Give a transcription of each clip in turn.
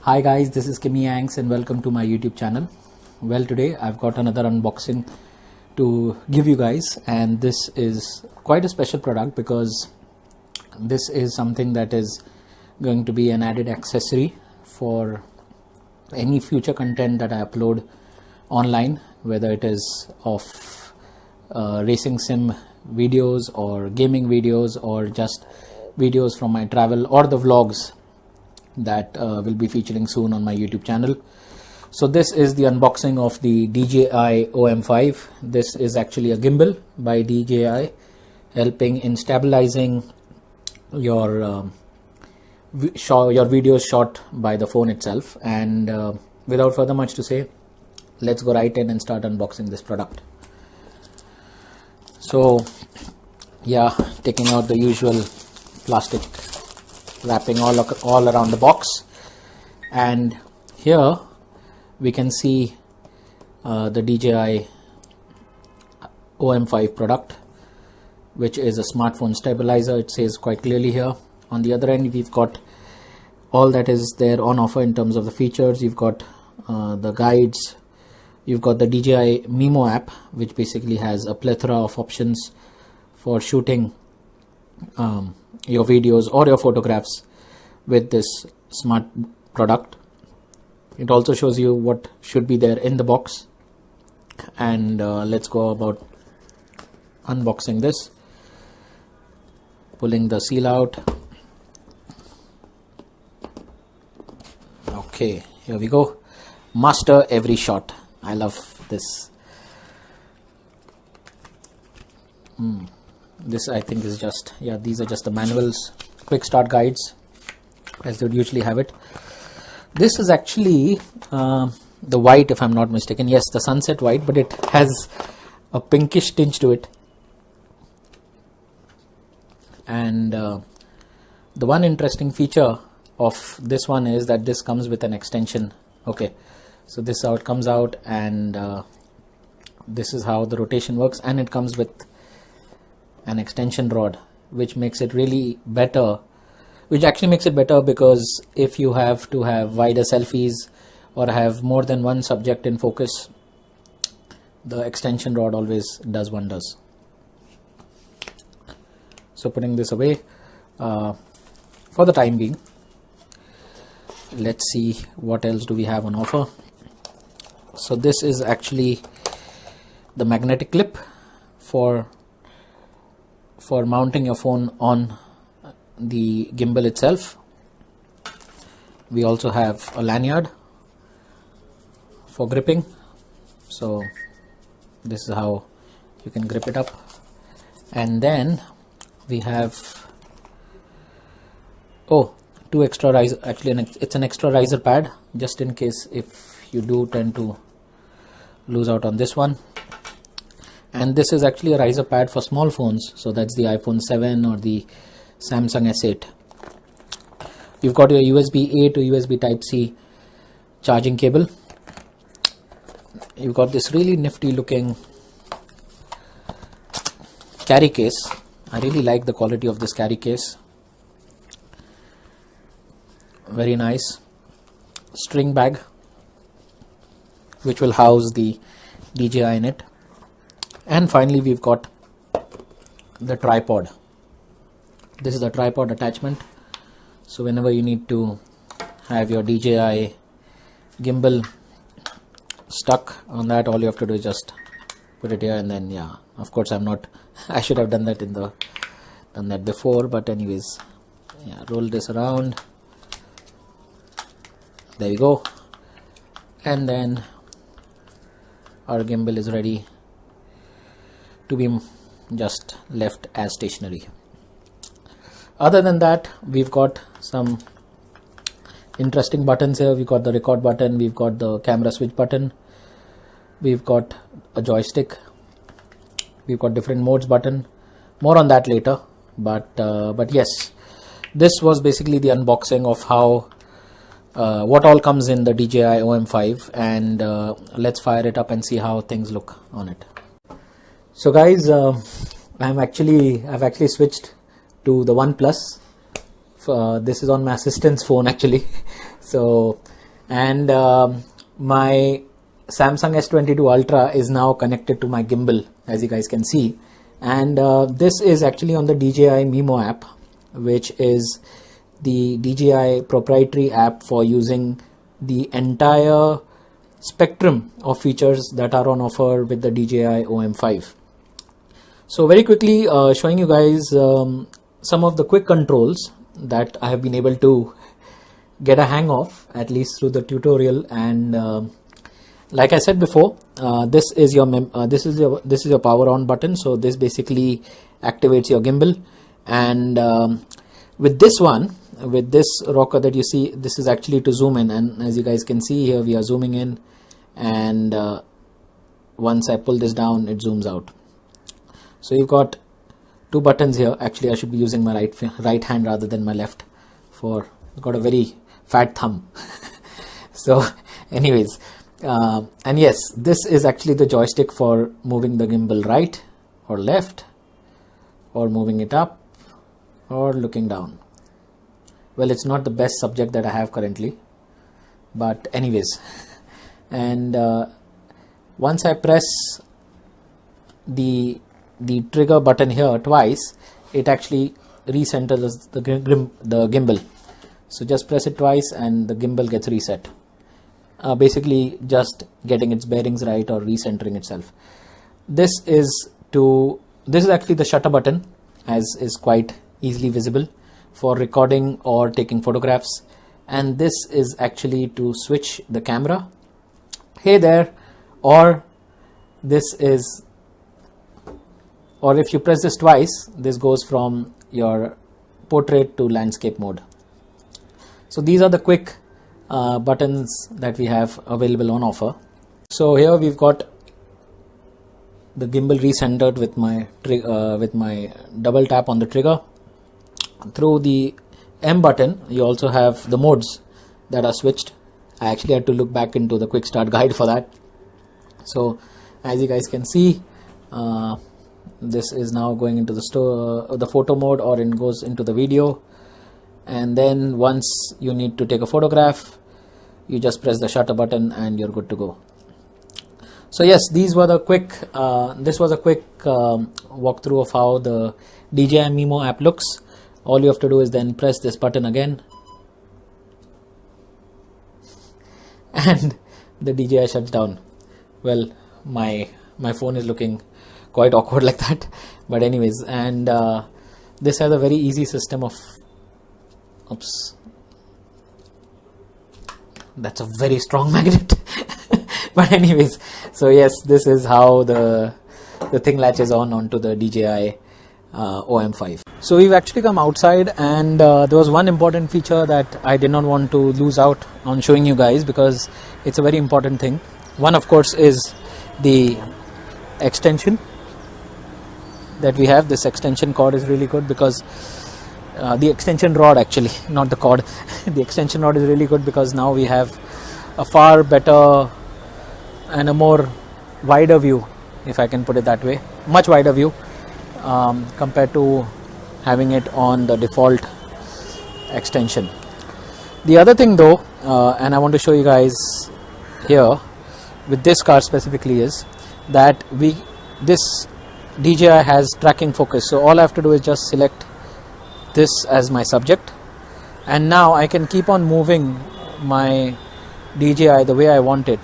Hi guys, this is Kimmy Yanks and welcome to my YouTube channel. Well, today I've got another unboxing to give you guys, and this is quite a special product because this is something that is going to be an added accessory for any future content that I upload online, whether it is of racing sim videos or gaming videos or just videos from my travel or the vlogs that will be featuring soon on my YouTube channel. So this is the unboxing of the DJI OM5. This is actually a gimbal by DJI, helping in stabilizing your videos shot by the phone itself. And without further much to say, let's go right in and start unboxing this product. So yeah, taking out the usual plastic wrapping all around the box, and here we can see the DJI OM5 product, which is a smartphone stabilizer. It says quite clearly here. On the other end, we've got all that is there on offer in terms of the features. You've got the guides, you've got the DJI Mimo app, which basically has a plethora of options for shooting your videos or your photographs with this smart product. It also shows you what should be there in the box, and let's go about unboxing this. Pulling the seal out. Okay, here we go. Master every shot. I love this. This I think is just, yeah, these are just the manuals, quick start guides as they would usually have it. This is actually the white, if I'm not mistaken. Yes, the sunset white, but it has a pinkish tinge to it. And the one interesting feature of this one is that this comes with an extension. Okay, so this is how it comes out, and this is how the rotation works, and it comes with an extension rod, which makes it really better, which actually makes it better because if you have to have wider selfies or have more than one subject in focus, the extension rod always does wonders. So putting this away for the time being, let's see what else do we have on offer. So this is actually the magnetic clip for mounting your phone on the gimbal itself. We also have a lanyard for gripping, so this is how you can grip it up. And then we have two extra riser, actually it's an extra riser pad, just in case if you do tend to lose out on this one. And this is actually a riser pad for small phones, so that's the iPhone 7 or the Samsung S8. You've got your USB-A to USB Type-C charging cable. You've got this really nifty looking carry case. I really like the quality of this carry case. Very nice. String bag, which will house the DJI in it. And finally, we've got the tripod. This is the tripod attachment. So whenever you need to have your DJI gimbal stuck on that, all you have to do is just put it here, and then, yeah, of course I should have done that before, but anyways, yeah, roll this around. There we go. And then our gimbal is ready to be just left as stationary. Other than that, we've got some interesting buttons here. We've got the record button, we've got the camera switch button, we've got a joystick, we've got different modes button. More on that later, but yes, this was basically the unboxing of how what all comes in the DJI OM5, and let's fire it up and see how things look on it. So guys, I've actually switched to the OnePlus. This is on my assistant's phone actually. So And my Samsung S22 Ultra is now connected to my gimbal, as you guys can see. And this is actually on the DJI Mimo app, which is the DJI proprietary app for using the entire spectrum of features that are on offer with the DJI OM5. So very quickly showing you guys some of the quick controls that I have been able to get a hang of, at least through the tutorial. And like I said before, this is your power on button. So this basically activates your gimbal. And with this rocker that you see, this is actually to zoom in, and as you guys can see here, we are zooming in, and once I pull this down, it zooms out. So you've got two buttons here. Actually, I should be using my right hand rather than my left, for I've got a very fat thumb. So anyways, and yes, this is actually the joystick for moving the gimbal right or left, or moving it up or looking down. Well, it's not the best subject that I have currently, but anyways. And once I press the trigger button here twice, it actually recenters the gimbal. So just press it twice and the gimbal gets reset. Basically just getting its bearings right or recentering itself. This is actually the shutter button, as is quite easily visible, for recording or taking photographs. And this is actually to switch the camera, hey there, or if you press this twice, this goes from your portrait to landscape mode. So these are the quick buttons that we have available on offer. So here we've got the gimbal recentered with my double tap on the trigger. Through the M button, you also have the modes that are switched. I actually had to look back into the quick start guide for that. So as you guys can see, this is now going into the photo mode, or it goes into the video. And then once you need to take a photograph, you just press the shutter button and you're good to go. So yes, this was a quick walkthrough of how the DJI Mimo app looks. All you have to do is then press this button again, and the DJI shuts down. Well, my phone is looking quite awkward like that, but anyways. And this has a very easy system of, oops, that's a very strong magnet. But anyways, so yes, this is how the thing latches onto the DJI OM5. So we've actually come outside, and there was one important feature that I did not want to lose out on showing you guys, because it's a very important thing. One, of course, is the extension that we have. This extension cord is really good, because the extension rod, actually, not the cord. The extension rod is really good because now we have a far better and a more wider view, if I can put it that way, much wider view compared to having it on the default extension. The other thing though, and I want to show you guys here with this car specifically, is that this DJI has tracking focus. So all I have to do is just select this as my subject, and now I can keep on moving my DJI the way I want it,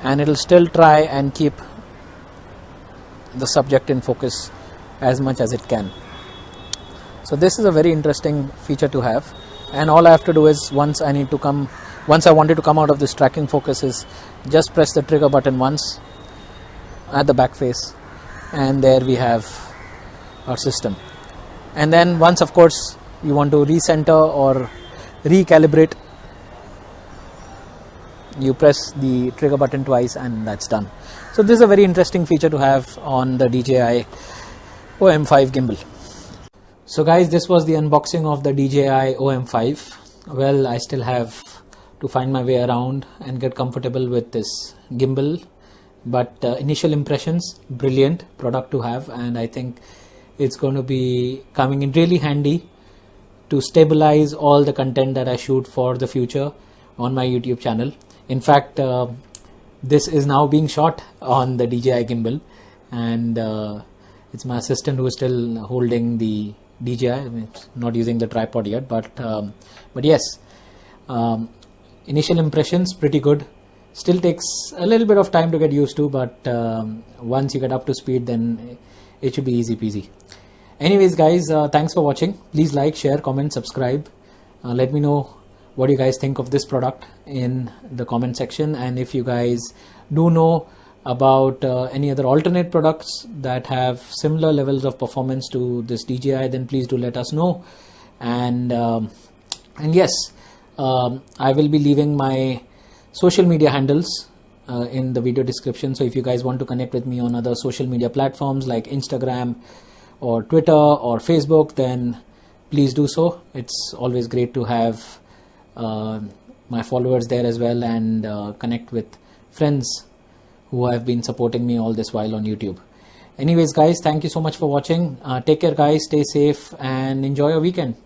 and it'll still try and keep the subject in focus as much as it can. So this is a very interesting feature to have, and all I have to do is, once I wanted to come out of this tracking focus, is just press the trigger button once at the back face, and there we have our system. And then once, of course, you want to recenter or recalibrate, you press the trigger button twice and that's done. So this is a very interesting feature to have on the DJI OM5 gimbal. So guys, this was the unboxing of the DJI OM5. Well, I still have to find my way around and get comfortable with this gimbal, but initial impressions, brilliant product to have, and I think it's going to be coming in really handy to stabilize all the content that I shoot for the future, on my YouTube channel. In fact, this is now being shot on the DJI Gimbal, and it's my assistant who is still holding the DJI. I mean, it's not using the tripod yet, but yes, initial impressions pretty good. Still takes a little bit of time to get used to, but once you get up to speed, then it should be easy peasy. Anyways, guys, thanks for watching. Please like, share, comment, subscribe. Let me know what you guys think of this product in the comment section, and if you guys do know about any other alternate products that have similar levels of performance to this DJI, then please do let us know. And yes, I will be leaving my social media handles in the video description. So if you guys want to connect with me on other social media platforms like Instagram or Twitter or Facebook, then please do so. It's always great to have my followers there as well, and connect with friends who have been supporting me all this while on YouTube. Anyways, guys, thank you so much for watching. Take care, guys, stay safe, and enjoy your weekend.